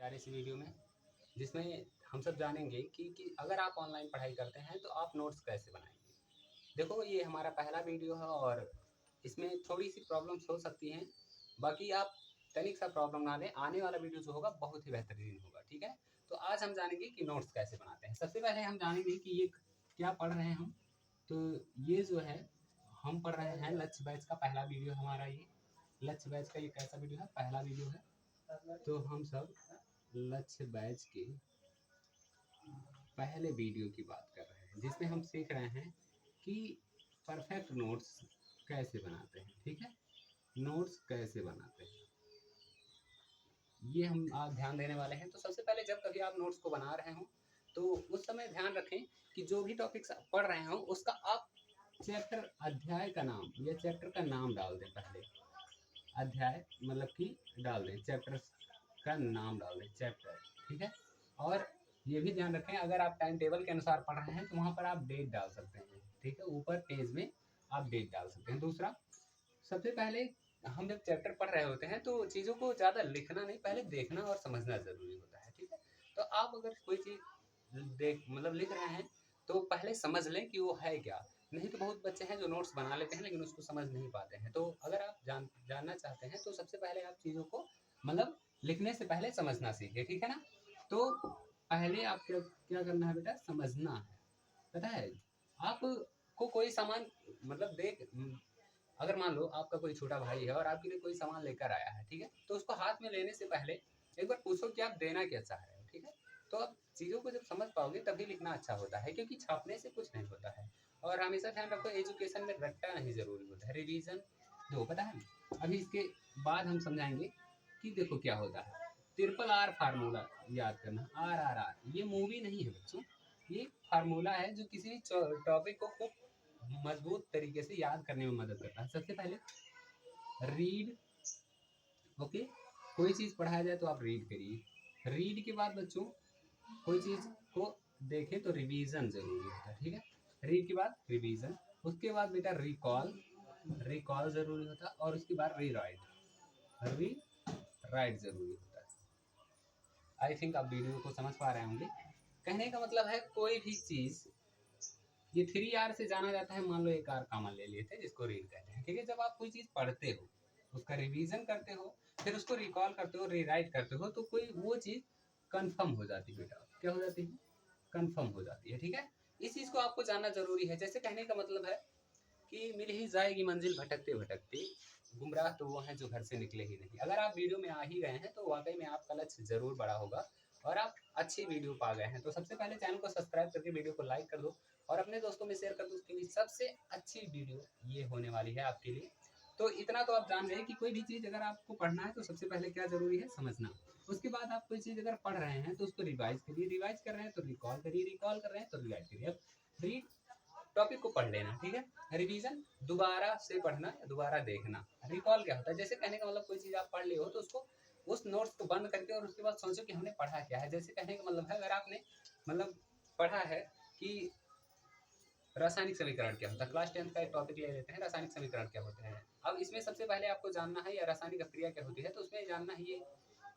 नमस्कार इस वीडियो में जिसमें हम सब जानेंगे कि अगर आप ऑनलाइन पढ़ाई करते हैं तो आप नोट्स कैसे बनाएंगे। देखो ये हमारा पहला वीडियो है और इसमें थोड़ी सी प्रॉब्लम्स हो सकती हैं। बाकी आप तनिक सा प्रॉब्लम ना लें, आने वाला वीडियो जो होगा बहुत ही बेहतरीन होगा। ठीक है, तो आज हम जानेंगे कि नोट्स कैसे बनाते हैं। सबसे पहले हम जानेंगे कि ये क्या पढ़ रहे हैं हम। तो ये जो है हम पढ़ रहे हैं लक्ष्य बैच का पहला वीडियो हमारा। ये लक्ष्य बैच का ये कैसा वीडियो है, पहला वीडियो है। तो हम सब लक्ष्य बैच के पहले वीडियो की बात कर रहे हैं जिसमें हम सीख रहे हैं कि परफेक्ट नोट्स कैसे बनाते हैं। ठीक है, नोट्स कैसे बनाते हैं ये हम आज ध्यान देने वाले हैं। तो सबसे पहले जब कभी आप नोट्स को बना रहे हो तो उस समय ध्यान रखें कि जो भी टॉपिक्स पढ़ रहे हो उसका आप चैप्टर अध्याय का नाम या चैप्टर का नाम डाल दें। पहले अध्याय मतलब कि डाल दें, चैप्टर का नाम डाल दें, चैप्टर। ठीक है, और ये भी ध्यान रखें अगर आप टाइम टेबल के अनुसार पढ़ रहे हैं तो वहाँ पर आप डेट डाल सकते हैं। ठीक है, ऊपर पेज में आप डेट डाल सकते हैं। दूसरा, सबसे पहले हम जब चैप्टर पढ़ रहे होते हैं तो चीज़ों को ज़्यादा लिखना नहीं, पहले देखना और समझना ज़रूरी होता है। ठीक है, तो आप अगर कोई चीज़ देख मतलब लिख रहे हैं तो पहले समझ लें कि वो है क्या। नहीं तो बहुत बच्चे हैं जो नोट्स बना लेते हैं लेकिन उसको समझ नहीं पाते हैं। तो अगर आप जानना चाहते हैं तो सबसे पहले आप चीज़ों को मतलब लिखने से पहले समझना सीखें। ठीक है ना, तो पहले आप क्या क्या करना है बेटा, समझना है। पता है, आपको कोई सामान मतलब अगर मान लो आपका कोई छोटा भाई है और आपके लिए कोई सामान लेकर आया है। ठीक है, तो उसको हाथ में लेने से पहले एक बार पूछो कि आप देना क्या चाह रहे हो। ठीक है, तो आप चीज़ों को जब समझ पाओगे तभी लिखना अच्छा होता है, क्योंकि छापने से कुछ नहीं होता है। और हमेशा ध्यान रखो एजुकेशन में रट्टा नहीं जरूरी होता है, रिवीजन जो पता है। अभी इसके बाद हम समझाएंगे कि देखो क्या होता है। ट्रिपल आर फार्मूला याद करना, आर आर आर ये मूवी नहीं है बच्चों, ये फार्मूला है जो किसी भी टॉपिक को खूब मजबूत तरीके से याद करने में मदद करता है। सबसे पहले रीड, ओके, कोई चीज़ पढ़ाया जाए तो आप रीड करिए। रीड के बाद बच्चों कोई चीज़ को देखें तो रिवीजन जरूरी होता है। ठीक है, रीड के बाद रिवीजन, उसके बाद बेटा रिकॉल, रिकॉल जरूरी होता है, और उसके बाद री राइट, री राइट जरूरी होता है। आई थिंक आप वीडियो को समझ पा रहे होंगे। कहने का मतलब है कोई भी चीज़, ये 3R से जाना जाता है। मान लो एक आर कॉमन ले लिए थे जिसको रीड कहते हैं। ठीक है, जब आप कोई चीज़ पढ़ते हो, उसका रिवीजन करते हो, फिर उसको रिकॉल करते हो, रीराइट करते हो, तो कोई वो चीज़ कंफर्म हो जाती है बेटा। क्या हो जाती है, कंफर्म हो जाती है। ठीक है, इस चीज़ को आपको जानना जरूरी है। जैसे कहने का मतलब है कि मिल ही जाएगी मंजिल भटकते भटकते, गुमराह तो वो हैं जो घर से निकले ही नहीं। अगर आप वीडियो में आ ही गए हैं तो वाकई में आपका लक्ष्य जरूर बड़ा होगा और आप अच्छी वीडियो पा गए हैं। तो सबसे पहले चैनल को सब्सक्राइब करके वीडियो को लाइक कर दो और अपने दोस्तों में शेयर कर दो। उसके लिए सबसे अच्छी वीडियो ये होने वाली है आपके लिए। तो इतना तो आप जान गए कि कोई भी चीज़ अगर आपको पढ़ना है तो सबसे पहले क्या जरूरी है, समझना। उसके बाद आप कोई चीज़ अगर पढ़ रहे हैं तो उसको रिवाइज करिए, रिवाइज कर रहे हैं तो रिकॉल करिए, रिकॉल कर रहे हैं तो रिवाइज करिए। अब रीड टॉपिक को पढ़ लेना। ठीक है, रिवीजन दोबारा से पढ़ना या दोबारा देखना। रिकॉल क्या होता है, जैसे कहने का मतलब कोई चीज़ आप पढ़ ली हो तो उसको उस नोट्स को बंद करके और उसके बाद सोचो कि हमने पढ़ा क्या है। जैसे कहने का मतलब है अगर आपने मतलब पढ़ा है कि रासायनिक समीकरण क्या होता है, क्लास 10 का एक टॉपिक ले लेते हैं, रासायनिक समीकरण क्या होते हैं। अब इसमें सबसे पहले आपको जानना है या रासायनिक अभिक्रिया क्या होती है, तो उसमें जानना है ये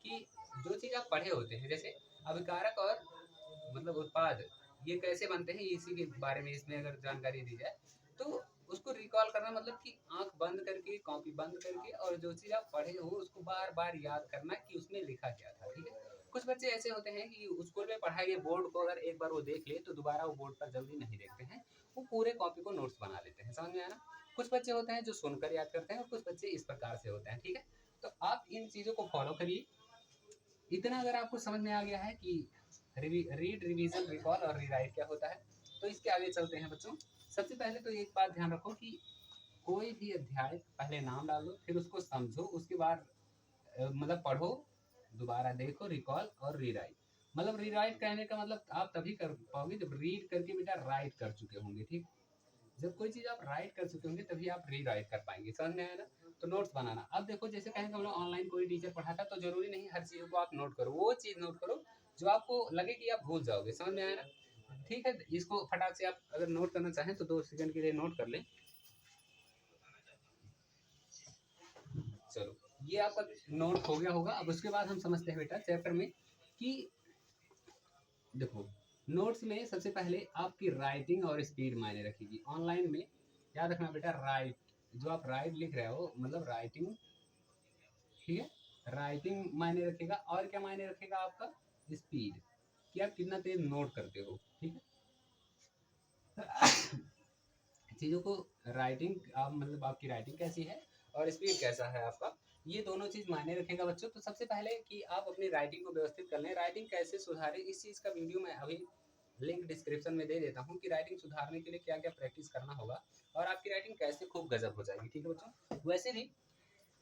कि जो चीज़ आप पढ़े होते हैं, जैसे अभिकारक और मतलब उत्पाद ये कैसे बनते हैं, इसी के बारे में इसमें अगर जानकारी दी जाए तो उसको रिकॉल करना मतलब कि आंख बंद करके, कॉपी बंद करके, और जो चीज़ आप पढ़े हो उसको बार बार याद करना कि उसमें लिखा क्या था। ठीक है, कुछ बच्चे ऐसे होते हैं कि स्कूल में पढ़ाए गए बोर्ड को अगर एक बार वो देख ले तो दोबारा वो बोर्ड पर जल्दी नहीं देखते हैं, वो पूरे कॉपी को नोट्स बना लेते हैं। समझ में आया ना। कुछ बच्चे होते हैं जो सुनकर याद करते हैं और कुछ बच्चे इस प्रकार से होते हैं। ठीक है, तो आप इन चीज़ों को फॉलो करिए। इतना अगर आपको समझ में आ गया है कि रीड, रिवीजन, रिकॉल और रीराइट क्या होता है, तो इसके आगे चलते हैं बच्चों। सबसे पहले तो एक बात ध्यान रखो कि कोई भी अध्याय पहले नाम डालो, फिर उसको समझो, उसके बाद मतलब पढ़ो, दोबारा देखो, रिकॉल और रीराइट। मतलब रीराइट कहने का मतलब आप तभी कर पाओगे जब रीड करके बेटा राइट कर चुके होंगे। ठीक, जब कोई चीज़ आप राइट कर चुके होंगे तभी आप री राइट कर पाएंगे। समझ में आया ना। तो नोट्स बनाना, अब देखो जैसे कहें हम लोग ऑनलाइन कोई टीचर पढ़ाता तो जरूरी नहीं हर चीज़ को आप नोट करो, वो चीज़ नोट करो जो आपको लगे कि आप भूल जाओगे। समझ में आया ना। ठीक है, इसको फटाक से आप अगर नोट करना चाहें तो 2 सेकंड के लिए नोट कर लें। चलो, ये आपका नोट हो गया होगा। अब उसके बाद हम समझते हैं बेटा चैप्टर में कि देखो, नोट्स में सबसे पहले आपकी राइटिंग और स्पीड मायने रखेगी। ऑनलाइन में याद रखना बेटा, जो आप राइट लिख रहे हो मतलब राइटिंग, ठीक है, राइटिंग मायने रखेगा। और क्या मायने रखेगा? आपका स्पीड, कि आप कितना तेज नोट करते हो, ठीक है। चीज़ों को राइटिंग, आप मतलब आपकी राइटिंग कैसी है और स्पीड कैसा है आपका, ये दोनों चीज़ मायने रखेगा बच्चों। तो सबसे पहले कि आप अपनी राइटिंग को व्यवस्थित कर लें। राइटिंग कैसे सुधारें, इस चीज़ का वीडियो मैं अभी लिंक डिस्क्रिप्शन में दे देता हूँ कि राइटिंग सुधारने के लिए क्या क्या प्रैक्टिस करना होगा और आपकी राइटिंग कैसे खूब गजब हो जाएगी, ठीक है बच्चों। वैसे भी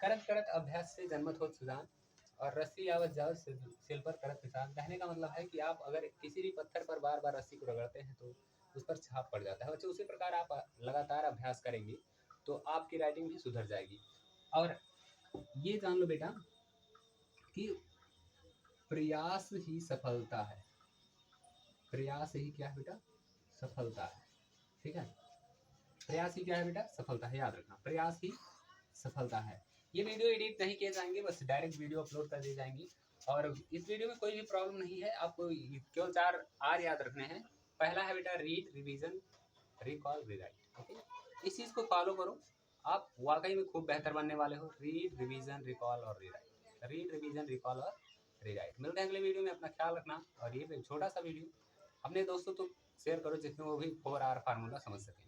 करत करत अभ्यास से जन्मत हो सुजान, और रस्सी आवत जाओ सिल पर करत निशान। कहने का मतलब है कि आप अगर किसी भी पत्थर पर बार बार रस्सी को रगड़ते हैं तो उस पर छाप पड़ जाता है बच्चों। उसी प्रकार आप लगातार अभ्यास करेंगे तो आपकी राइटिंग भी सुधर जाएगी। और ये जान लो बेटा कि प्रयास ही सफलता है। प्रयास ही क्या है बेटा? सफलता है, ठीक है। प्रयास ही क्या है बेटा? सफलता है, याद रखना, प्रयास ही सफलता है। ये वीडियो एडिट नहीं किए जाएंगे, बस डायरेक्ट वीडियो अपलोड कर दी जाएंगी। और इस वीडियो में कोई भी प्रॉब्लम नहीं है, आपको केवल 4 आर याद रखने हैं। पहला है बेटा read, revision, recall, rewrite, okay. इस चीज़ को फॉलो करो, आप वाकई में खूब बेहतर बनने वाले हो। रीड, रिवीजन, रिकॉल और रीराइट, रीड, रिवीजन, रिकॉल और रीराइट। मिलते हैं अगले वीडियो में, अपना ख्याल रखना। और ये छोटा सा वीडियो अपने दोस्तों तो शेयर करो जिसमें वो भी 4R फार्मूला समझ सकें।